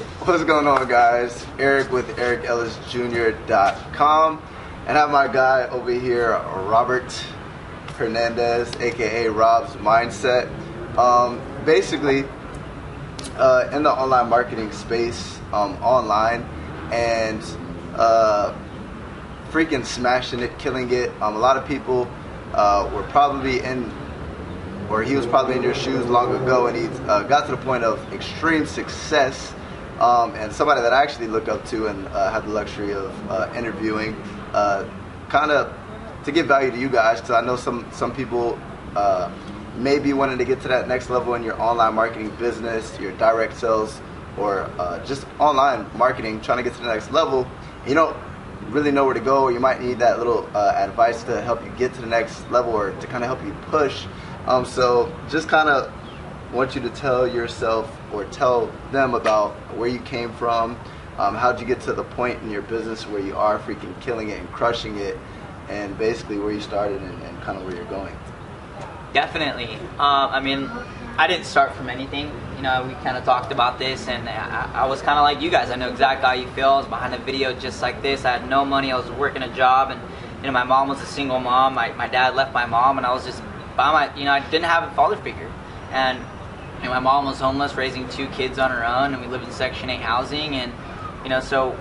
What's going on, guys? Eric with EricEllisJr.com, and I have my guy over here, Robert Hernandez, aka Rob's Mindset. Basically, in the online marketing space, online, and freaking smashing it, killing it. A lot of people were probably in, or he was probably in your shoes long ago, and he got to the point of extreme success. And somebody that I actually look up to and have the luxury of interviewing, kind of to give value to you guys, because I know some people may be wanting to get to that next level in your online marketing business, your direct sales, or just online marketing, trying to get to the next level. You don't really know where to go, or you might need that little advice to help you get to the next level, or to kind of help you push. So just kind of want you to tell yourself or tell them about where you came from, how'd you get to the point in your business where you are freaking killing it and crushing it, and basically where you started and kind of where you're going. Definitely. I mean, I didn't start from anything. You know, we kind of talked about this, and I was kind of like you guys. I know exactly how you feel. I was behind a video just like this. I had no money. I was working a job, and you know, my mom was a single mom. My dad left my mom, and I was just by my, you know, I didn't have a father figure, and my mom was homeless, raising 2 kids on her own, and we lived in Section 8 housing, and you know, so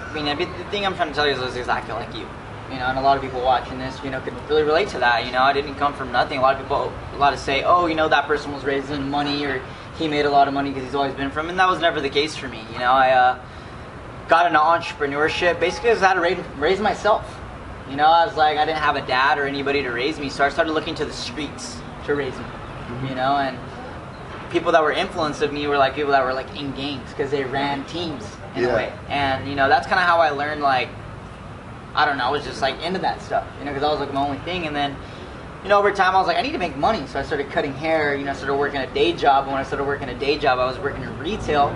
I mean, the thing I'm trying to tell you is exactly like you. You know, and a lot of people watching this, you know, could really relate to that. You know, I didn't come from nothing. A lot of say, oh, you know, that person was raised in money, or he made a lot of money because he's always been from, and that was never the case for me. You know, I got into entrepreneurship basically because I had to raise myself. You know, I was like, I didn't have a dad or anybody to raise me, so I started looking to the streets to raise me. You know, and people that were influenced of me were like people that were like in gangs because they ran teams in a way, and you know, that's kind of how I learned, like, I don't know, I was just like into that stuff, you know, because that was like my only thing. And then, you know, over time I was like, I need to make money, so I started cutting hair. You know, I started working a day job, and when I started working a day job, I was working in retail.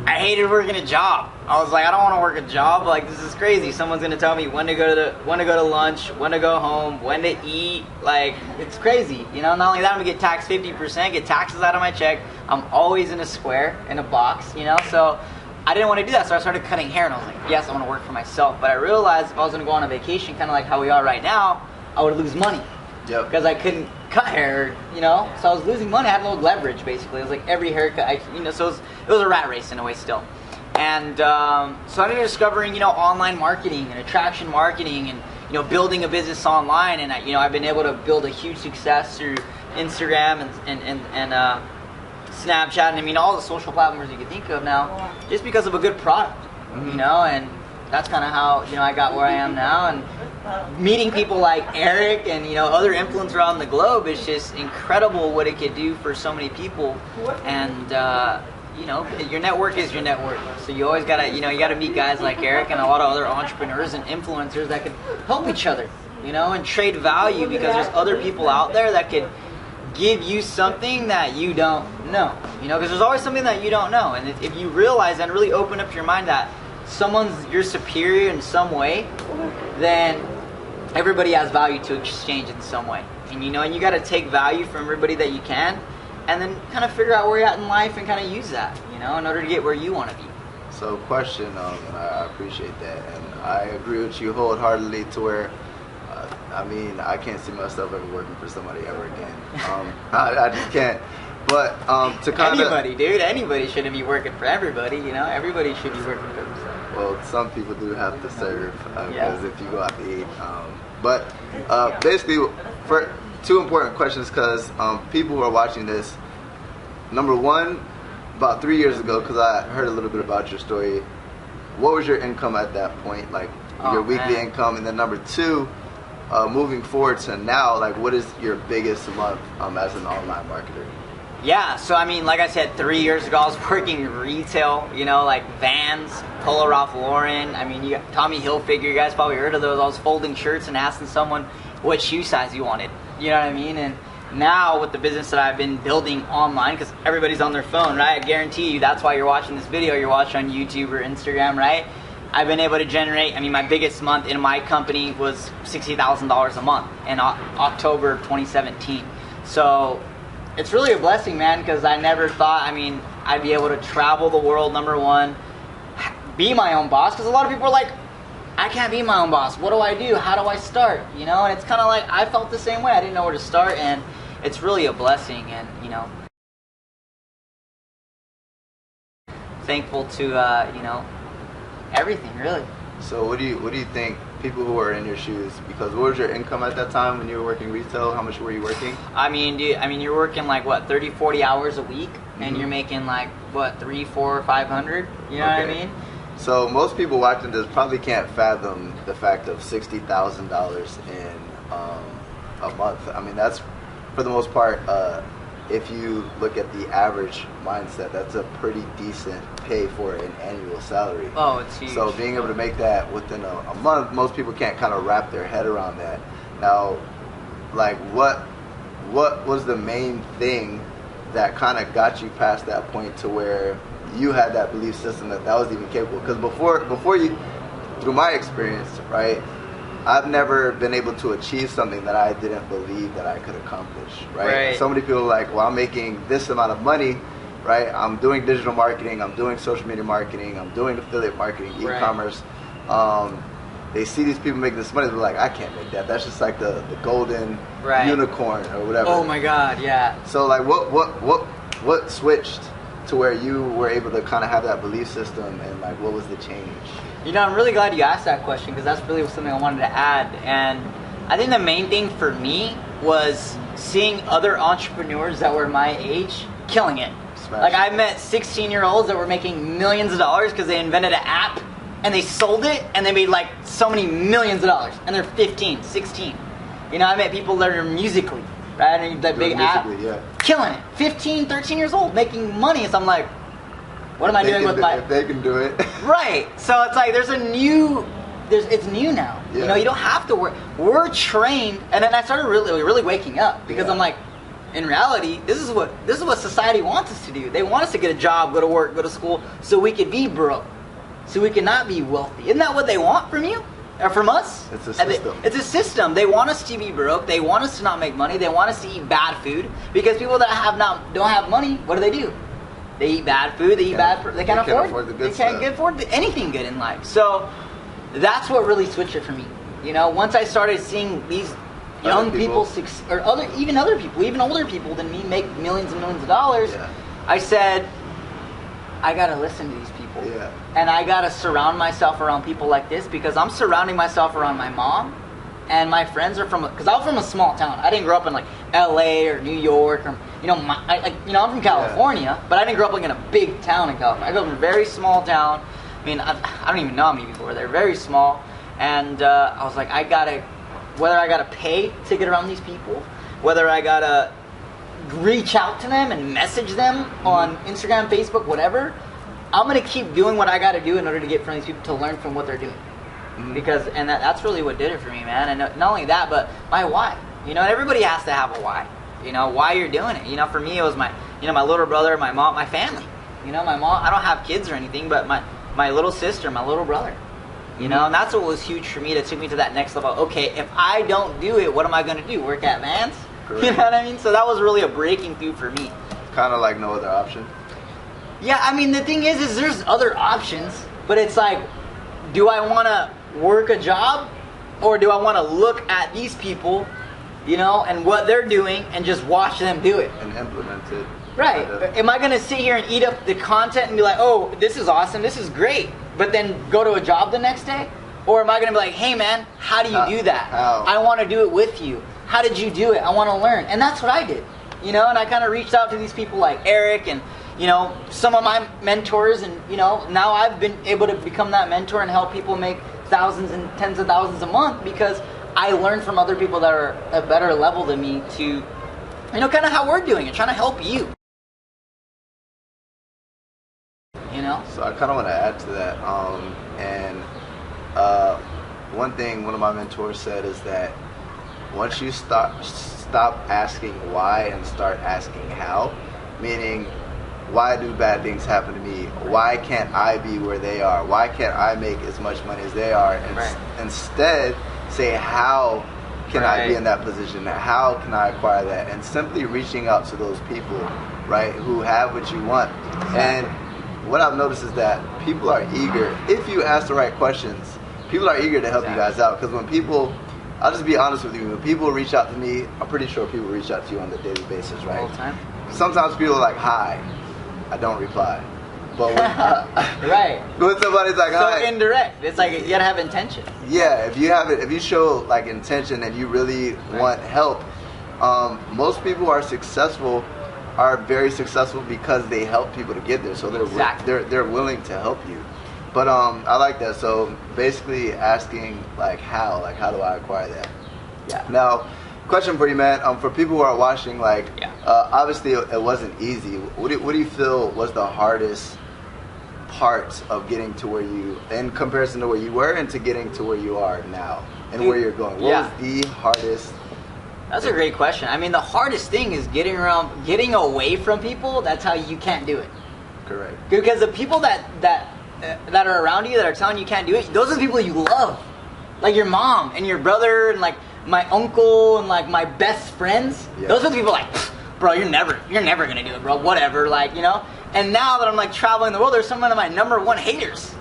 I hated working a job. I was like, I don't want to work a job. Like, this is crazy. Someone's gonna tell me when to go to lunch, when to go home, when to eat. Like, it's crazy. You know, not only that, I'm gonna get taxed 50%, get taxes out of my check. I'm always in a square, in a box. You know, so I didn't want to do that. So I started cutting hair, and I was like, yes, I want to work for myself. But I realized if I was gonna go on a vacation, kind of like how we are right now, I would lose money. Yep. Because I couldn't cut hair, you know, so I was losing money. I had no leverage, basically. It was like every haircut, you know, so it was a rat race in a way still. And so I ended up discovering, you know, online marketing and attraction marketing, and you know, building a business online. And you know, I've been able to build a huge success through Instagram and Snapchat, and I mean all the social platforms you can think of now, just because of a good product. You know, and that's kind of how, you know, I got where I am now. And meeting people like Eric and, you know, other influencers around the globe is just incredible what it could do for so many people. And you know, your network is your network, so you always gotta, you know, you gotta meet guys like Eric and a lot of other entrepreneurs and influencers that could help each other, you know, and trade value, because there's other people out there that could give you something that you don't know, you know, because there's always something that you don't know. And if you realize and really open up your mind that someone's your superior in some way, then everybody has value to exchange in some way. And you know, and you got to take value from everybody that you can, and then kind of figure out where you're at in life and kind of use that, you know, in order to get where you want to be. So question, and I appreciate that, and I agree with you wholeheartedly to where, I mean, I can't see myself ever working for somebody ever again. I just can't. But to kind of... Anybody shouldn't be working for everybody, you know? Everybody should be working for themselves. Well, some people do have to serve, because if you go out to eat. But basically, for 2 important questions, because people who are watching this, number 1, about 3 years ago, because I heard a little bit about your story, what was your income at that point, like your weekly income? And then number 2, moving forward to now, like, what is your biggest month as an online marketer? Yeah, so I mean, like I said, 3 years ago I was working in retail, you know, like Vans, Polo Ralph Lauren. I mean, Tommy Hilfiger, you guys probably heard of those. I was folding shirts and asking someone what shoe size you wanted, you know what I mean? And now with the business that I've been building online, because everybody's on their phone, right? I guarantee you that's why you're watching this video. You're watching on YouTube or Instagram, right? I've been able to generate, I mean, my biggest month in my company was $60,000 a month in October of 2017. So it's really a blessing, man, because I never thought, I mean, I'd be able to travel the world, number one, be my own boss, because a lot of people are like, I can't be my own boss. What do I do? How do I start? You know, and it's kind of like I felt the same way. I didn't know where to start, and it's really a blessing, and you know, thankful to you know, everything really. So what do you think people who are in your shoes, because what was your income at that time when you were working retail? How much were you working? I mean, dude, you're working like what, 30, 40 hours a week, and you're making like what, 3, 4, 500, you know what I mean? So most people watching this probably can't fathom the fact of $60,000 in a month. I mean, that's for the most part, if you look at the average mindset, that's a pretty decent pay for an annual salary. Oh, it's huge. So being able to make that within a month, most people can't kind of wrap their head around that. Now, like what was the main thing that kind of got you past that point to where you had that belief system that was even capable? Because before you, through my experience, right, I've never been able to achieve something that I didn't believe that I could accomplish, right? So many people are like, well, I'm making this amount of money, right? I'm doing digital marketing, I'm doing social media marketing, I'm doing affiliate marketing, e-commerce. They see these people making this money, they're like, I can't make that. That's just like the golden unicorn or whatever. Oh my God, yeah. So like, what switched to where you were able to kind of have that belief system, and like, what was the change? You know, I'm really glad you asked that question, because that's really something I wanted to add. And I think the main thing for me was seeing other entrepreneurs that were my age killing it. Like, I met 16-year-olds that were making millions of dollars because they invented an app and they sold it and they made like so many millions of dollars, and they're 15, 16. You know, I met people that are Musically, right? And that big app, killing it. 15, 13 years old, making money. So I'm like, what am I doing with my... If they can do it. Right. So it's like it's new now. You know, you don't have to work. We're trained. And then I started really waking up, because I'm like, in reality, this is what society wants us to do. They want us to get a job, go to work, go to school, so we could be broke, so we cannot be wealthy. Isn't that what they want from you? Or from us? It's a system. It's a system. They want us to be broke. They want us to not make money. They want us to eat bad food, because people that don't have money, what do? They eat bad food. They can't afford anything good in life. So that's what really switched it for me. You know, once I started seeing these young people, or even other people, even older people than me, make millions and millions of dollars, I said, I gotta listen to these people, and I gotta surround myself around people like this, because I'm surrounding myself around my mom, and my friends are because I was from a small town. I didn't grow up in like L.A. or New York, or I'm from California, but I didn't grow up like in a big town in California. I grew up in a very small town. I mean, I don't even know how many people were there. Very small, and I was like, whether I gotta pay to get around these people, whether I gotta reach out to them and message them on Instagram, Facebook, whatever, I'm gonna keep doing what I gotta do in order to get from these people to learn from what they're doing. Because that's really what did it for me, man. And not only that, but my why. You know, everybody has to have a why. You know, why you're doing it. You know, for me, it was my little brother, my mom, my family. You know, my mom. I don't have kids or anything, but my little sister, my little brother. You know, and that's what was huge for me. That took me to that next level. Okay, if I don't do it, what am I going to do? Work at Vans? Correct. You know what I mean? So that was really a breaking through for me. Kind of like no other option. Yeah, I mean, the thing is there's other options, but it's like, do I want to work a job, or do I want to look at these people, you know, and what they're doing, and just watch them do it and implement it? Right. Am I going to sit here and eat up the content and be like, oh, this is awesome, this is great, but then go to a job the next day? Or am I going to be like, hey man, how do you do that? I want to do it with you. How did you do it? I want to learn. And that's what I did. You know, and I kind of reached out to these people like Eric and, you know, some of my mentors, and, you know, now I've been able to become that mentor and help people make thousands and tens of thousands a month, because I learned from other people that are a better level than me to, you know, kind of how we're doing it, trying to help you. You know? So I kind of want to add to that. One thing one of my mentors said is that once you stop asking why and start asking how, meaning, why do bad things happen to me? Why can't I be where they are? Why can't I make as much money as they are? And instead, say, how can I be in that position? How can I acquire that? And simply reaching out to those people, right, who have what you want. And what I've noticed is that people are eager, if you ask the right questions, people are eager to help you guys out. Because when people, I'll just be honest with you, when people reach out to me, I'm pretty sure people reach out to you on a daily basis, right? All the time. Sometimes people are like, hi, I don't reply. But when, right. when somebody's like, hi. So indirect. It's like, you gotta have intention. Yeah, if you show like intention and you really want help, most people are very successful because they help people to get there. So they're willing to help you. But I like that. So basically asking like how do I acquire that? Yeah. Now, question for you, man. For people who are watching, like obviously it wasn't easy. What do you feel was the hardest part of getting to where you, in comparison to where you were and to getting to where you are now and where you're going? What was the hardest? That's a great question. I mean, the hardest thing is getting away from people. That's how you can't do it. Correct. Because the people that are around you that are telling you can't do it, those are the people you love. Like your mom and your brother and like my uncle and like my best friends. Yeah. Those are the people like, bro, you're never gonna do it, bro. Whatever, like, you know. And now that I'm like traveling the world, there's some of my number one haters.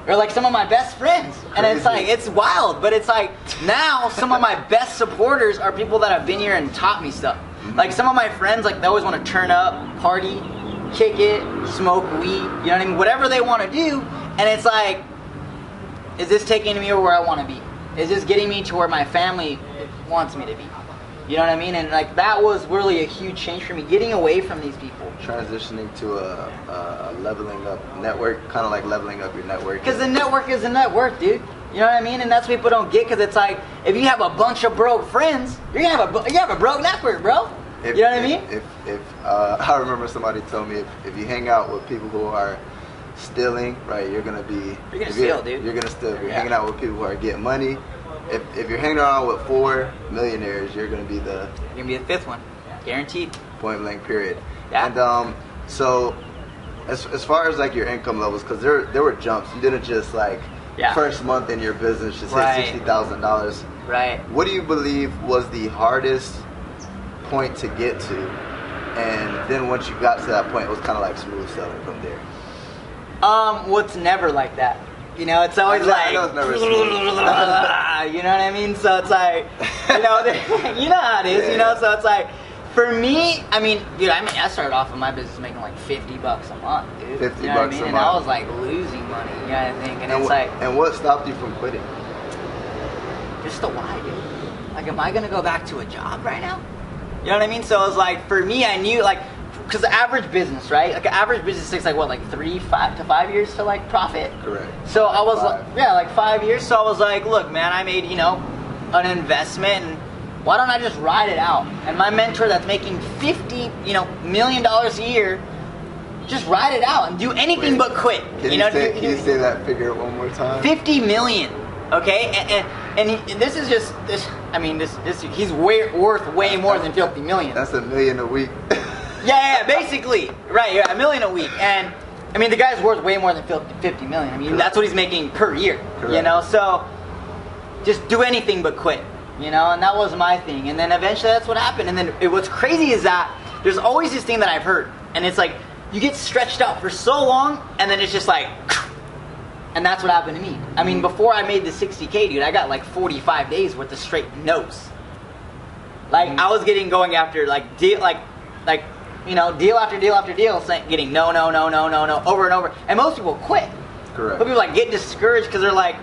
Or like some of my best friends. And it's like, it's wild. But it's like, now some of my best supporters are people that have been here and taught me stuff. Like some of my friends, like they always want to turn up, party, kick it, smoke weed, you know what I mean? Whatever they want to do. And it's like, is this taking me where I want to be? Is this getting me to where my family wants me to be? You know what I mean? And like that was really a huge change for me, getting away from these people. Transitioning to a leveling up network, kind of like leveling up your network. Because the network is a network, dude. You know what I mean? And that's what people don't get, because it's like, if you have a bunch of broke friends, you have a broke network, bro. You know what I mean? I remember somebody told me if you hang out with people who are stealing, right, you're gonna steal, dude. You're gonna steal. If you're hanging out with people who are getting money, if you're hanging around with 4 millionaires, you're gonna be the fifth one, guaranteed. Point blank, period. Yeah. And so as far as like your income levels, because there were jumps. You didn't just like first month in your business just hit $60,000. Right. What do you believe was the hardest point to get to? And then once you got to that point, it was kind of like smooth sailing from there. What's never like that? You know, it's always like, it's never smooth. You know what I mean? So it's like, you know, you know how it is, you know? So it's like, for me, I mean, dude, I started off in my business making like $50 a month, dude. 50 you know bucks what I mean? a And month. I was like losing money, you know what I think? And it's like, and what stopped you from quitting? just the why, dude. Like, am I gonna go back to a job right now? You know what I mean? So it was like, for me, I knew, like, because the average business, right? Like, an average business takes like what, like 5 to 5 years to like profit? Correct. So I was like, like 5 years. So I was like, look, man, I made, you know, an investment, and why don't I just ride it out? And my mentor that's making $50 million a year, just ride it out and do anything but quit. Can you say that figure one more time? 50 million. Okay, and this is just this. I mean, this he's worth way more than 50 million. That's $1 million a week. Yeah, basically, right? Yeah, $1 million a week, and I mean the guy's worth way more than 50 million. I mean, that's what he's making per year. Correct. You know, so just do anything but quit. You know, and that was my thing. And then eventually that's what happened. And then what's crazy is that there's always this thing that I've heard, and it's like you get stretched out for so long, and then it's just like. And that's what happened to me. I mean, before I made the 60K, dude, I got like 45 days worth of straight no's. Like, I was going after like deal after deal after deal, getting no, over and over. And most people quit. Correct. But people like get discouraged because they're like,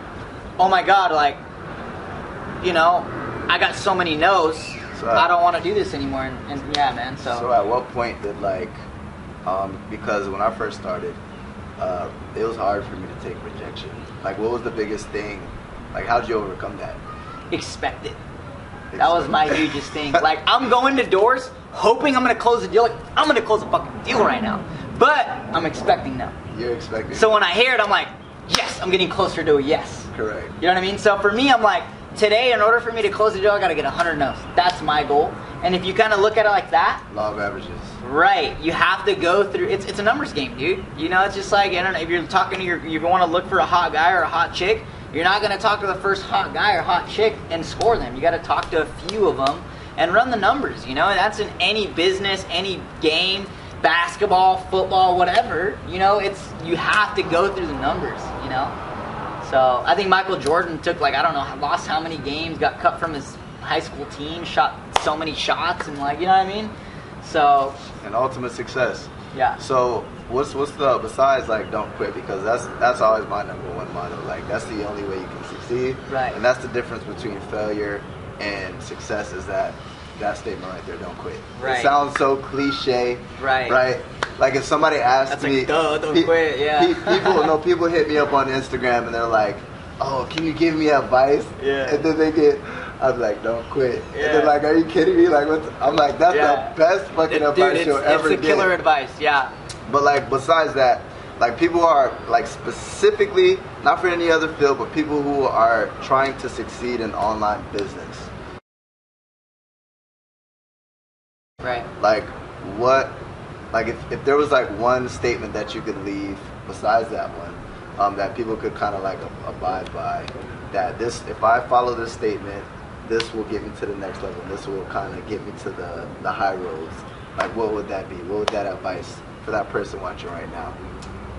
oh my God, like, you know, I got so many no's. So I don't want to do this anymore. And yeah, man. So at what point did because when I first started, it was hard for me to take rejection. Like, what was the biggest thing? Like, how'd you overcome that? Expect it. That was my hugest thing. Like, I'm going to doors hoping I'm going to close a deal. Like, I'm going to close a fucking deal right now. But I'm expecting no. You're expecting. So when I hear it, I'm like, yes, I'm getting closer to a yes. Correct. You know what I mean? So for me, I'm like, today, in order for me to close the deal, I got to get 100 no's. That's my goal. And if you kind of look at it like that. Law of averages. Right. You have to go through, it's a numbers game, dude. You know, it's just like, I don't know, if you're talking to you want to look for a hot guy or a hot chick, you're You're not going to talk to the first hot guy or hot chick and score them. You got to talk to a few of them and run the numbers, you know? And that's in any business, any game, basketball, football, whatever. You know, you have to go through the numbers, you know? So I think Michael Jordan took, like, I don't know, lost how many games, got cut from his high school team, shot so many shots, and, like, you know what I mean? So, and ultimate success. yeah. So what's the besides like don't quit, because that's always my number one motto. Like that's the only way you can succeed. Right. And that's the difference between failure and success, is that statement right there, don't quit. Right. It sounds so cliche. Right. Right. Like if somebody asked That's me, like, duh, don't quit. Yeah. People hit me up on Instagram and they're like, oh, can you give me advice? Yeah. And then I'm like, don't quit. Yeah. And they're like, are you kidding me? Like, I'm like, that's Yeah. the best fucking advice you'll ever It's get. the killer advice, yeah. But like besides that, like people are like specifically, not for any other field, but people who are trying to succeed in online business. Right. Like what, like if there was like one statement that you could leave besides that one, that people could kind of like abide by, that this, if I follow this statement, this will get me to the next level. This will kind of get me to the high roads. Like what would that be? What would that advice for that person watching right now?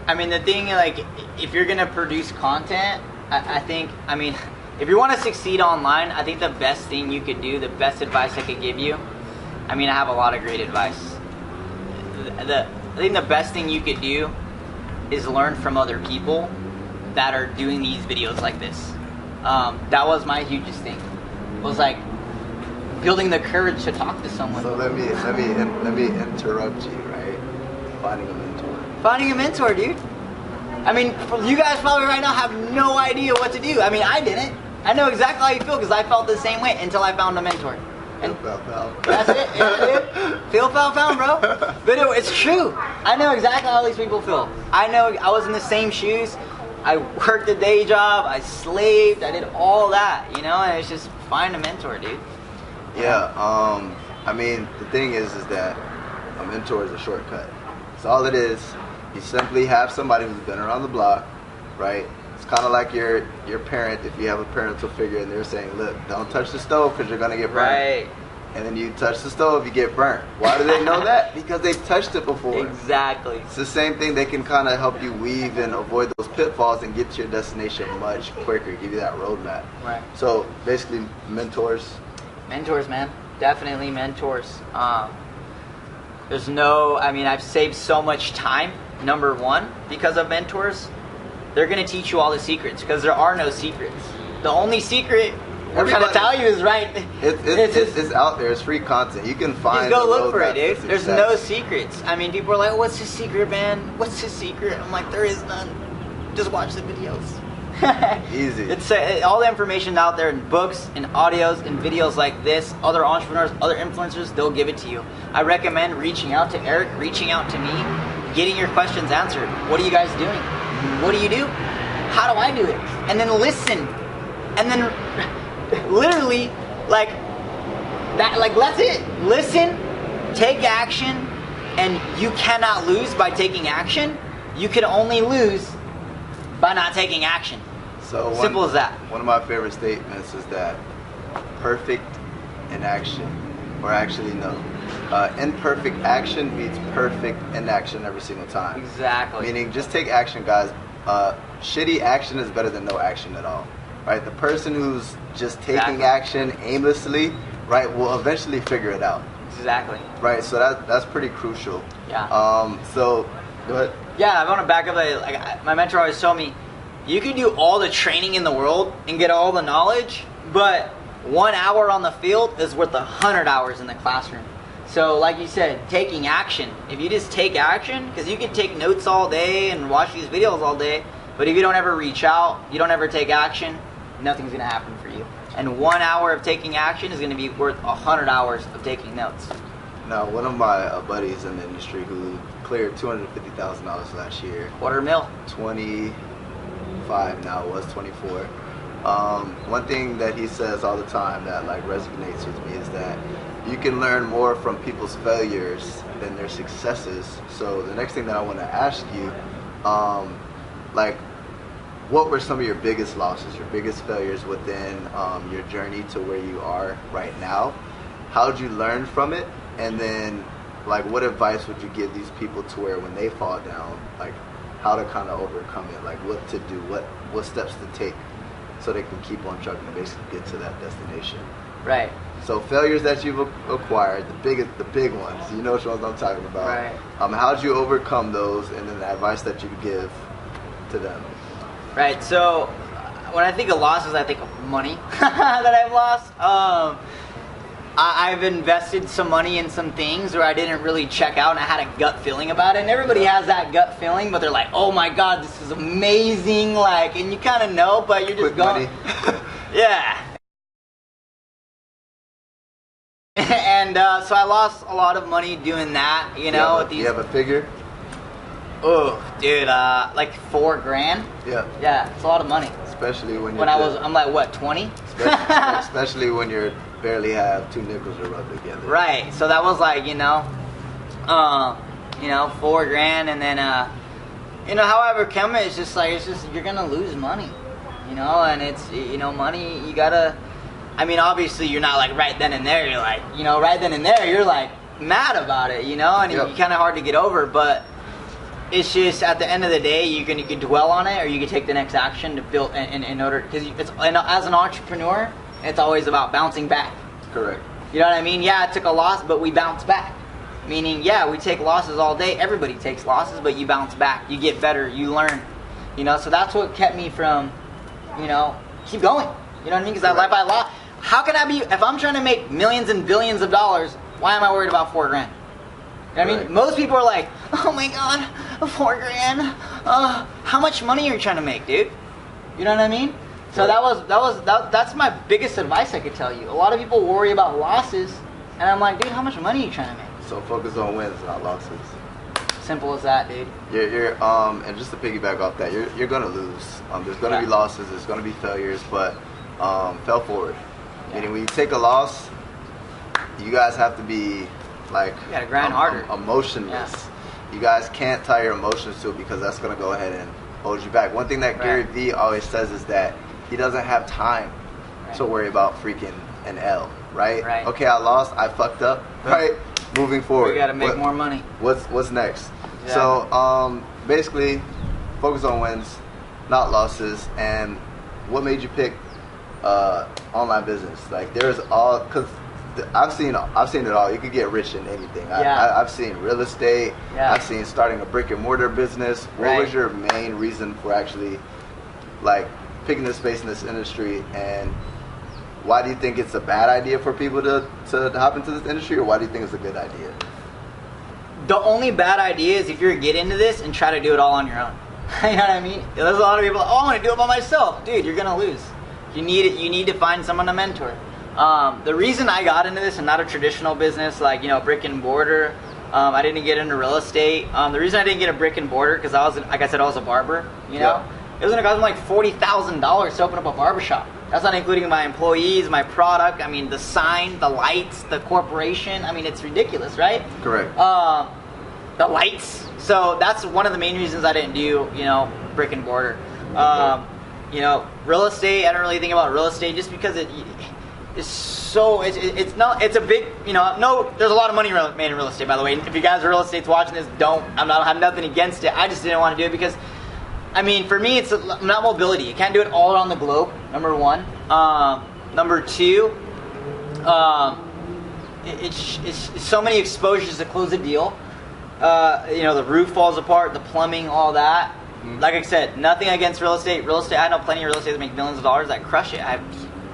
I mean, the thing, like, if you're going to produce content, I think, I mean, if you want to succeed online, I think the best thing you could do, the best advice I could give you, I mean, I have a lot of great advice. I think the best thing you could do is learn from other people that are doing these videos like this. That was my hugest thing. It was like building the courage to talk to someone. So let me interrupt you, right? Finding a mentor. Finding a mentor, dude. I mean, you guys probably right now have no idea what to do. I mean, I didn't. I know exactly how you feel because I felt the same way until I found a mentor. And that's it. Yeah, feel found, bro. But it's true. I know exactly how these people feel. I know I was in the same shoes. I worked a day job. I slaved. I did all that, you know. And it's just find a mentor, dude. Yeah. I mean, the thing is that a mentor is a shortcut. It's all it is. You simply have somebody who's been around the block, right? It's kind of like your parent, if you have a parental figure and they're saying, look, don't touch the stove because you're going to get burnt. Right. And then you touch the stove, you get burnt. Why do they know that? Because they've touched it before. Exactly. It's the same thing. They can kind of help you weave and avoid those pitfalls and get to your destination much quicker, give you that roadmap. Right. So basically, mentors. Mentors, man. Definitely mentors. There's no, I mean, I've saved so much time, number one, because of mentors. They're going to teach you all the secrets because there are no secrets. The only secret we're trying to tell you is right. It's out there. It's free content. You can find. Just go look for it, roadmap dude. to There's success. no secrets. I mean, people are like, "What's his secret, man? What's his secret?" I'm like, there is none. Just watch the videos. Easy. It's all the information out there in books, in audios, in videos like this. Other entrepreneurs, other influencers, they'll give it to you. I recommend reaching out to Eric, reaching out to me, getting your questions answered. What are you guys doing? What do you do? How do I do it? And then listen. And then literally, like that, like that's it. Listen, take action, and you cannot lose by taking action. You can only lose by not taking action. So simple as that. One of my favorite statements is that perfect inaction, or actually no, imperfect action beats perfect inaction every single time. Exactly. Meaning, just take action, guys. Shitty action is better than no action at all. Right? The person who's just taking action aimlessly, right, will eventually figure it out. Exactly. Right. So that's pretty crucial. Yeah. So go ahead. Yeah, I want to back up. Like my mentor always told me, you can do all the training in the world and get all the knowledge, but 1 hour on the field is worth 100 hours in the classroom. So like you said, taking action. If you just take action, because you can take notes all day and watch these videos all day, but if you don't ever reach out, you don't ever take action, nothing's going to happen for you. And 1 hour of taking action is going to be worth 100 hours of taking notes. Now, one of my buddies in the industry who cleared $250,000 last year. $250,000. 25 now, was 24. One thing that he says all the time that like resonates with me is that you can learn more from people's failures than their successes. So the next thing that I want to ask you, like, what were some of your biggest losses, your biggest failures within your journey to where you are right now? How did you learn from it? And then, like, what advice would you give these people to where when they fall down, like, how to kind of overcome it, like what to do, what steps to take so they can keep on trucking and basically get to that destination? Right. So failures that you've acquired, the big ones, you know which ones I'm talking about. Right. How did you overcome those, and then the advice that you give to them? Right. So when I think of losses, I think of money that I've lost. I've invested some money in some things where I didn't really check out, and I had a gut feeling about it. And everybody has that gut feeling, but they're like, "Oh my God, this is amazing!" Like, and you kind of know, but you're just Quick going, money. yeah. And so I lost a lot of money doing that, you know. You have a figure? Oh, dude, like $4,000. Yeah. Yeah, it's a lot of money. Especially when you're I'm like, what, 20? especially when you barely have 2 nickels to rub together. Right. So that was like, $4,000, and then, however come it, it's just you're gonna lose money, and it's, money, you gotta. I mean, obviously, you're not like right then and there. You're like, right then and there, you're like mad about it, and Yep. it's kind of hard to get over. But it's just at the end of the day, you can dwell on it, or you can take the next action to build in order. Because as an entrepreneur, it's always about bouncing back. Correct. You know what I mean? Yeah, it took a loss, but we bounce back. Meaning, yeah, we take losses all day. Everybody takes losses, but you bounce back. You get better. You learn. So that's what kept me from, keep going. You know what I mean? Because I lost. How can I be, if I'm trying to make millions and billions of dollars, why am I worried about $4,000? You know what I mean? Right. Most people are like, oh my God, $4,000. How much money are you trying to make, dude? You know what I mean? So that's my biggest advice I could tell you. A lot of people worry about losses, and I'm like, dude, how much money are you trying to make? So focus on wins, not losses. Simple as that, dude. You're and just to piggyback off that, you're gonna lose. There's gonna be losses. There's gonna be failures, but fail forward. Meaning when you take a loss, you guys have to be like You gotta grind harder. Emotionless. Yeah. You guys can't tie your emotions to it because that's gonna go ahead and hold you back. One thing that Gary Vee always says is that he doesn't have time to worry about freaking an L. Right? Okay, I lost. I fucked up. Right? Moving forward. We gotta make more money. What's next? Yeah. So basically, focus on wins, not losses. And what made you pick online business? Like there's all, because I've seen it all. You could get rich in anything. I've seen real estate. Yeah. I've seen starting a brick and mortar business. What was your main reason for actually like picking this space in this industry, and why do you think it's a bad idea for people to hop into this industry, or why do you think it's a good idea? The only bad idea is if you're to get into this and try to do it all on your own. You know what I mean? There's a lot of people, I want to do it by myself. Dude, you're going to lose. You need to find someone to mentor. The reason I got into this and not a traditional business like, brick and mortar, I didn't get into real estate. The reason I didn't get a brick and mortar, because I was a barber, It was going to cost me like $40,000 to open up a barbershop. That's not including my employees, my product, the sign, the lights, the corporation. It's ridiculous, right? Correct. The lights. So that's one of the main reasons I didn't do, brick and mortar. Real estate, I don't really think about real estate just because it's a big, there's a lot of money made in real estate, by the way. If you guys are real estate's watching this, I have nothing against it. I just didn't want to do it because, for me, it's not mobility. You can't do it all around the globe, number one. Number two, it's so many exposures to close a deal. The roof falls apart, the plumbing, all that. Mm-hmm. Like I said, nothing against real estate. I know plenty of real estate that make millions of dollars that crush it.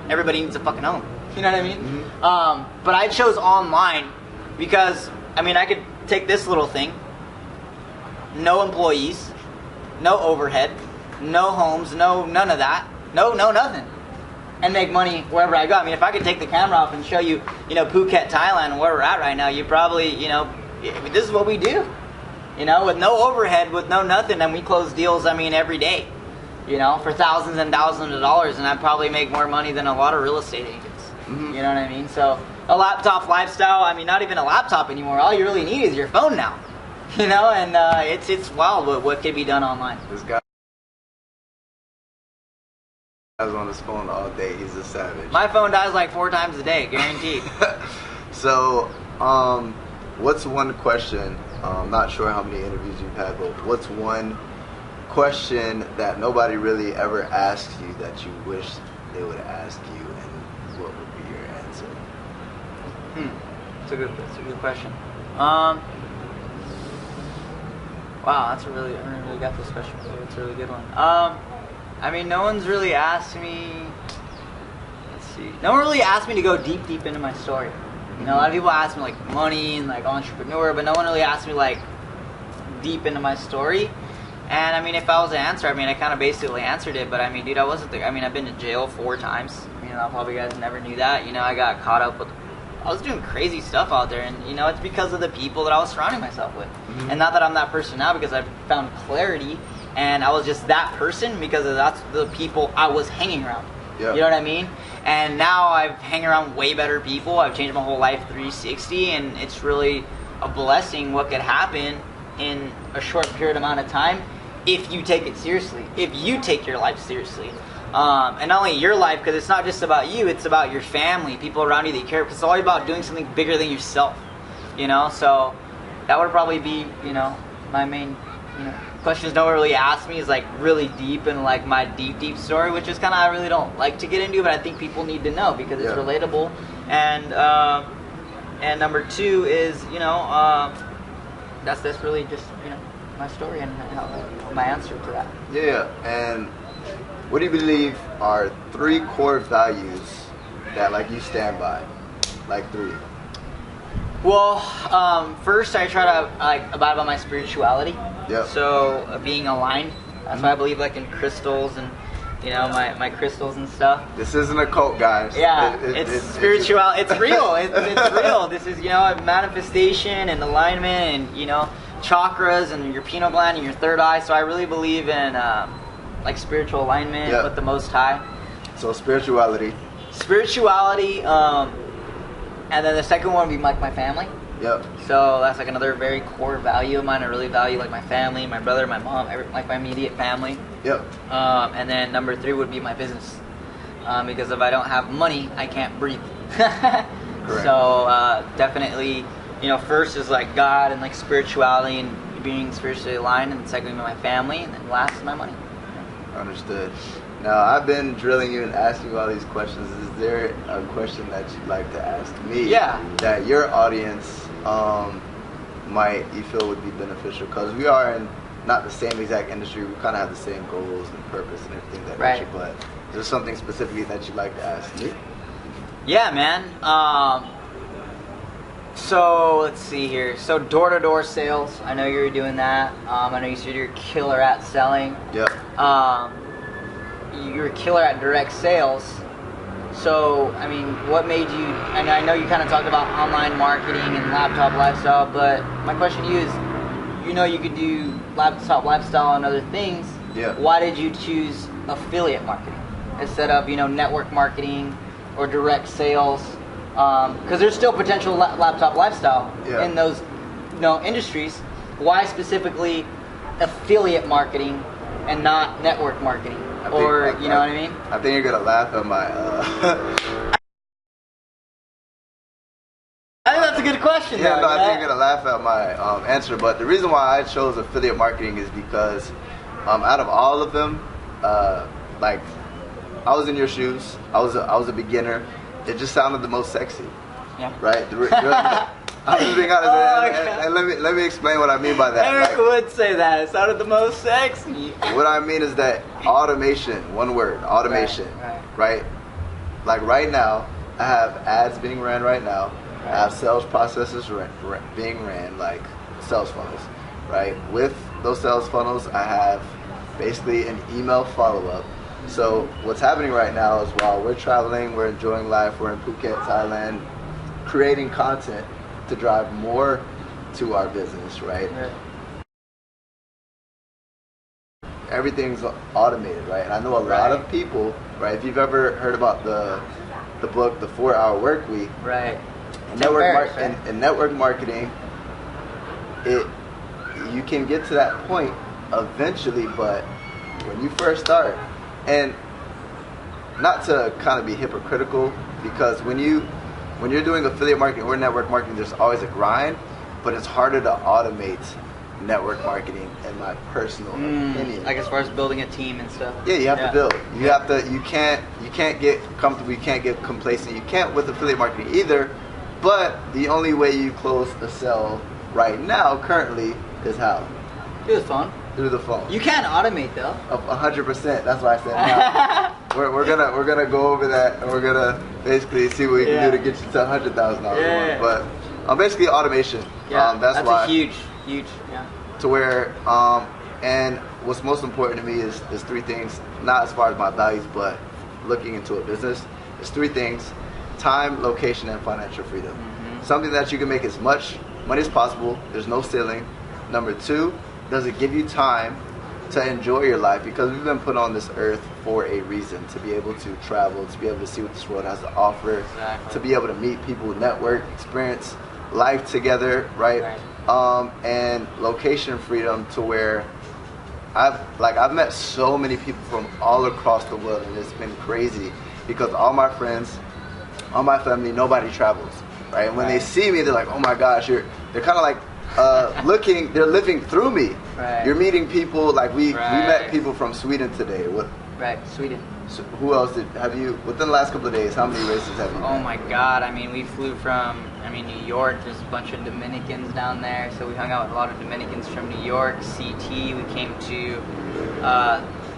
Everybody needs a fucking home. You know what I mean? Mm-hmm. But I chose online because, I could take this little thing, no employees, no overhead, no homes, none of that, no nothing, and make money wherever I go. If I could take the camera off and show you, Phuket, Thailand, where we're at right now, you probably, this is what we do, with no overhead, with no nothing, and we close deals, every day, for thousands and thousands of dollars, and I probably make more money than a lot of real estate agents. Mm-hmm. You know what I mean? So a laptop lifestyle, not even a laptop anymore. All you really need is your phone now, and it's wild what can be done online. This guy I was on his phone all day. He's a savage. My phone dies like 4 times a day, guaranteed. So, what's one question? I'm not sure how many interviews you've had, but what's one question that nobody really ever asked you that you wish they would ask you, and what would be your answer? That's a good question. Wow, I really got this question. It's a really good one. I mean, no one's really asked me. Let's see. No one really asked me to go deep into my story. You know, a lot of people ask me like money and like entrepreneur, but no one really asked me like deep into my story. And I mean, if I was to answer, I mean, I kind of basically answered it. But I mean, dude, I've been to jail 4 times. I mean, probably you guys never knew that. You know, I got caught up with. I was doing crazy stuff out there, and you know, it's because of the people that I was surrounding myself with. Mm-hmm. And not that I'm that person now, because I've found clarity, and I was just that person because that's the people I was hanging around. Yeah. You know what I mean? And now I've hang around way better people. I've changed my whole life 360, and it's really a blessing what could happen in a short period amount of time if you take it seriously, if you take your life seriously. And not only your life, because it's not just about you, it's about your family, people around you that you care, because it's all about doing something bigger than yourself, you know. So that would probably be, you know, my main, you know, questions no one really asked me is like really deep in like my deep story, which is kind of I really don't like to get into, but I think people need to know because it's relatable. And number 2 is, you know, that's really just, you know, my story and my answer to that. Yeah, and what do you believe are 3 core values that like you stand by? Like 3. Well, first I try to like abide by my spirituality. Yep. So being aligned. That's why I believe like in crystals and, you know, my crystals and stuff. This isn't a cult, guys. Yeah, it's spiritual. It's real. It's real. This is, you know, manifestation and alignment and, you know, chakras and your pineal gland and your third eye. So I really believe in like spiritual alignment with the Most High. So spirituality, and then the second one would be like my family. Yep. So that's like another very core value of mine. I really value like my family, my brother, my mom, like my immediate family. Yep. And then number 3 would be my business, because if I don't have money, I can't breathe. Correct. So definitely, you know, first is like God and like spirituality and being spiritually aligned, and secondly my family, and then last is my money. Understood. Now, I've been drilling you and asking you all these questions. Is there a question that you'd like to ask me? Yeah. That your audience might you feel would be beneficial? Because we are in not the same exact industry. We kind of have the same goals and purpose and everything that nature. But is there something specifically that you'd like to ask me? Yeah, man. So let's see here. So door-to-door sales. I know you're doing that. I know you said you're a killer at selling. Yep. You're a killer at direct sales. So, I mean, what made you, and I know you kind of talked about online marketing and laptop lifestyle, but my question to you is, you know you could do laptop lifestyle and other things. Yeah. Why did you choose affiliate marketing instead of, you know, network marketing or direct sales? Because there's still potential laptop lifestyle in those, you know, industries. Why specifically affiliate marketing and not network marketing? You know what I mean? I think you're gonna laugh at my. I think that's a good question. Yeah, I think you're gonna laugh at my answer. But the reason why I chose affiliate marketing is because out of all of them, like I was in your shoes. I was a beginner. It just sounded the most sexy. Yeah. Right. I'm just being honest, and let me explain what I mean by that. Eric would say that it sounded the most sexy. What I mean is that automation, one word, automation, right? Like right now, I have ads being ran right now. I have sales processes being ran, like sales funnels, right? With those sales funnels, I have basically an email follow-up. So what's happening right now is while we're traveling, we're enjoying life, we're in Phuket, Thailand, creating content to drive more to our business, right? Everything's automated, right? And I know a lot of people, right? If you've ever heard about the book, The 4-Hour Work Week, right? In network marketing, you can get to that point eventually, but when you first start, and not to kind of be hypocritical, because when you're doing affiliate marketing or network marketing, there's always a grind, but it's harder to automate network marketing, in my personal opinion. Like as far as building a team and stuff. Yeah, you have to build. You have to. You can't get comfortable. You can't get complacent. You can't with affiliate marketing either. But the only way you close the sale right now, currently, is how? Through the phone. Through the phone. You can automate though. 100%. That's why I said now. we're gonna go over that, and we're gonna basically see what we can do to get you to $100,000. But basically automation. Yeah, that's why. A huge. Yeah. To where and what's most important to me is three things. Not as far as my values, but looking into a business. There's three things: time, location, and financial freedom. Something that you can make as much money as possible. There's no ceiling. Number two, does it give you time to enjoy your life? Because we've been put on this earth for a reason, to be able to travel, to be able to see what this world has to offer, to be able to meet people, network, experience life together, right? And location freedom, to where I've met so many people from all across the world, and it's been crazy because all my friends, all my family, nobody travels, right? And when they see me, they're like, oh my gosh, they're kind of like they're living through me. You're meeting people, like we met people from Sweden today. Sweden. So who else have you, within the last couple of days, how many races have you met? Oh my God, I mean, we flew from, New York. There's a bunch of Dominicans down there, so we hung out with a lot of Dominicans from New York. CT, we came to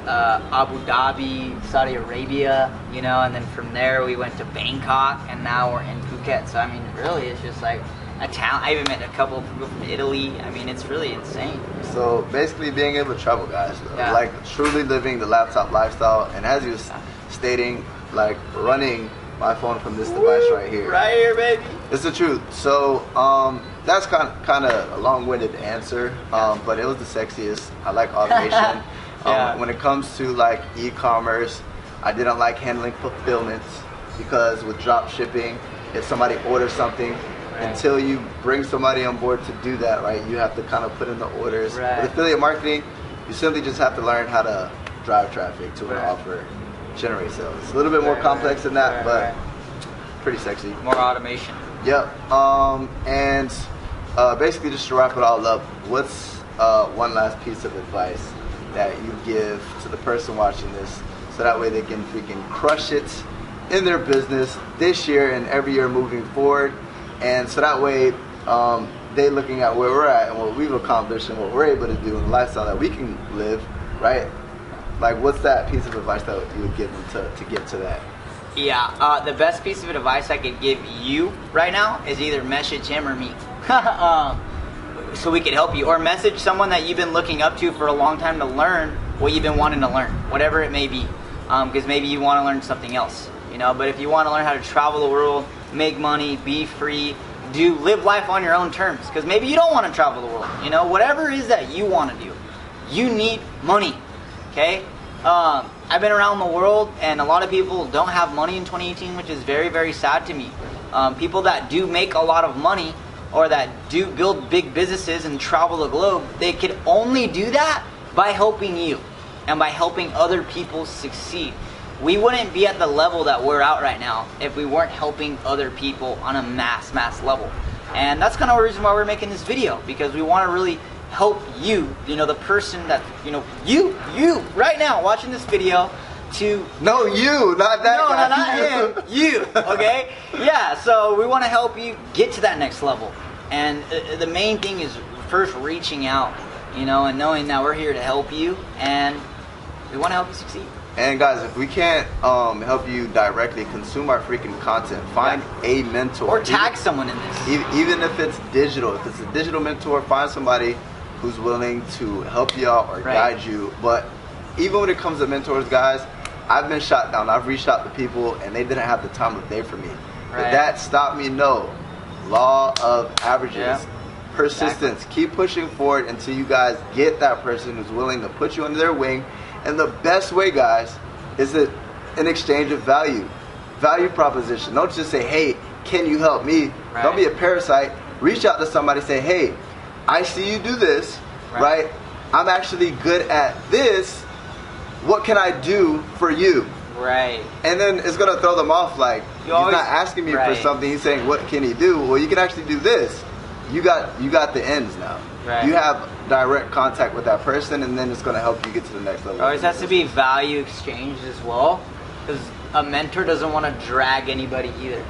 Abu Dhabi, Saudi Arabia, and then from there we went to Bangkok, and now we're in Phuket. So really, it's just like a town. I even met a couple of people from Italy. It's really insane. So basically being able to travel, guys, like truly living the laptop lifestyle, and as you was stating, like running my phone from this device right here. Right here, baby. It's the truth. So that's kind of a long-winded answer, but it was the sexiest. I like automation. When it comes to like e-commerce, I didn't like handling fulfillment, because with drop shipping, if somebody orders something, until you bring somebody on board to do that, right, you have to kind of put in the orders. With affiliate marketing, you simply just have to learn how to drive traffic to an offer, generate sales. It's a little bit more complex than that, but pretty sexy. More automation. Yep. And basically, just to wrap it all up, what's one last piece of advice that you give to the person watching this, so that way they can freaking crush it in their business this year and every year moving forward? And so that way, they looking at where we're at and what we've accomplished and what we're able to do and the lifestyle that we can live, right? Like, what's that piece of advice that you would give them to get to that? Yeah, the best piece of advice I could give you right now is either message him or me, so we could help you, or message someone that you've been looking up to for a long time to learn what you've been wanting to learn, whatever it may be, because maybe you want to learn something else, but if you want to learn how to travel the world, make money, be free, live life on your own terms, because maybe you don't want to travel the world, whatever it is that you want to do, you need money, okay? I've been around the world, and a lot of people don't have money in 2018, which is very, very sad to me. People that do make a lot of money, or that do build big businesses and travel the globe, they could only do that by helping you and by helping other people succeed. We wouldn't be at the level that we're at right now if we weren't helping other people on a mass level. And that's kind of the reason why we're making this video, because we want to really help you, the person that, you right now watching this video to... No, you, not that guy. No, not him, you, okay? Yeah, so we want to help you get to that next level. And the main thing is first reaching out, and knowing that we're here to help you, and we want to help you succeed. And guys, if we can't help you directly consume our freaking content, find a mentor. Or tag someone in this. Even if it's digital. If it's a digital mentor, find somebody who's willing to help you out or guide you. But even when it comes to mentors, guys, I've been shot down. I've reached out to people, and they didn't have the time of day for me. But that stopped me? No. Law of averages. Persistence. Keep pushing forward until you guys get that person who's willing to put you under their wing. And the best way, guys, is an exchange of value. Value proposition. Don't just say, hey, can you help me? Don't be a parasite. Reach out to somebody, say, hey, I see you do this, right? I'm actually good at this. What can I do for you? Right. And then it's gonna throw them off. Like he's always- not asking me for right. something. He's saying, "What can he do?" Well, you can actually do this. You got the ends now. Right. You have direct contact with that person, and then it's gonna help you get to the next level. There always has to be value exchanged as well, because a mentor doesn't want to drag anybody either.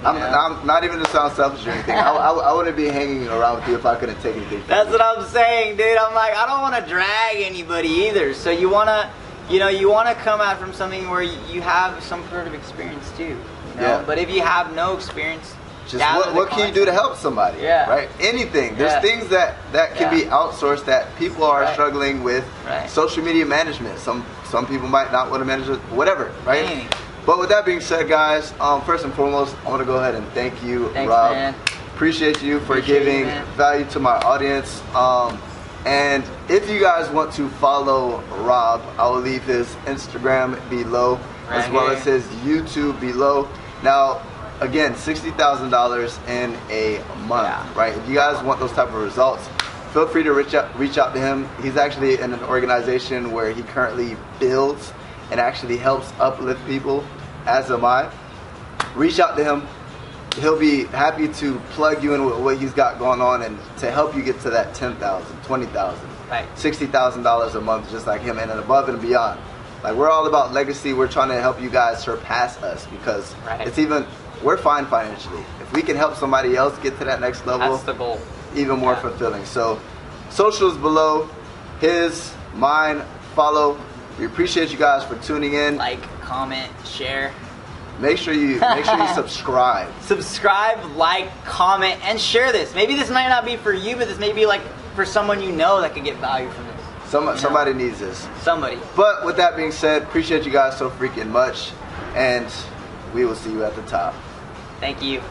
I'm not even to sound selfish or anything. I wouldn't be hanging around with you if I couldn't take anything from That's you. what I'm saying, dude. I'm like, I don't want to drag anybody either. So you want to, you want to come out from something where you have some sort of experience too. You know? Yeah. But if you have no experience, Just gather the what can you do to content. help somebody? Yeah. Right? Anything. There's Yeah. things that can be outsourced that people are Right. struggling with. Right. Social media management. Some people might not want to manage it. Whatever. Right? Anything. But with that being said, guys, first and foremost, I want to go ahead and thank you, Thanks, Rob. man. Appreciate you for Appreciate you, giving man. value to my audience. And if you guys want to follow Rob, I will leave his Instagram below, as Right well here. as his YouTube below. Now, again, $60,000 in a month, Yeah. right? If you guys want those type of results, feel free to reach out to him. He's actually in an organization where he currently builds and actually helps uplift people, as am I. Reach out to him. He'll be happy to plug you in with what he's got going on and to help you get to that $10,000, $20,000, Right. $60,000 a month, just like him, and then above and beyond. Like, we're all about legacy. We're trying to help you guys surpass us because Right. we're fine financially. If we can help somebody else get to that next level, That's the goal. even more Yeah. fulfilling. So, socials below, his, mine, follow. We appreciate you guys for tuning in. Like, comment, share. Make sure you subscribe. Subscribe, like, comment, and share this. Maybe this might not be for you, but this may be like for someone you know that could get value from this. Somebody needs this. Somebody. But with that being said, appreciate you guys so freaking much, and we will see you at the top. Thank you.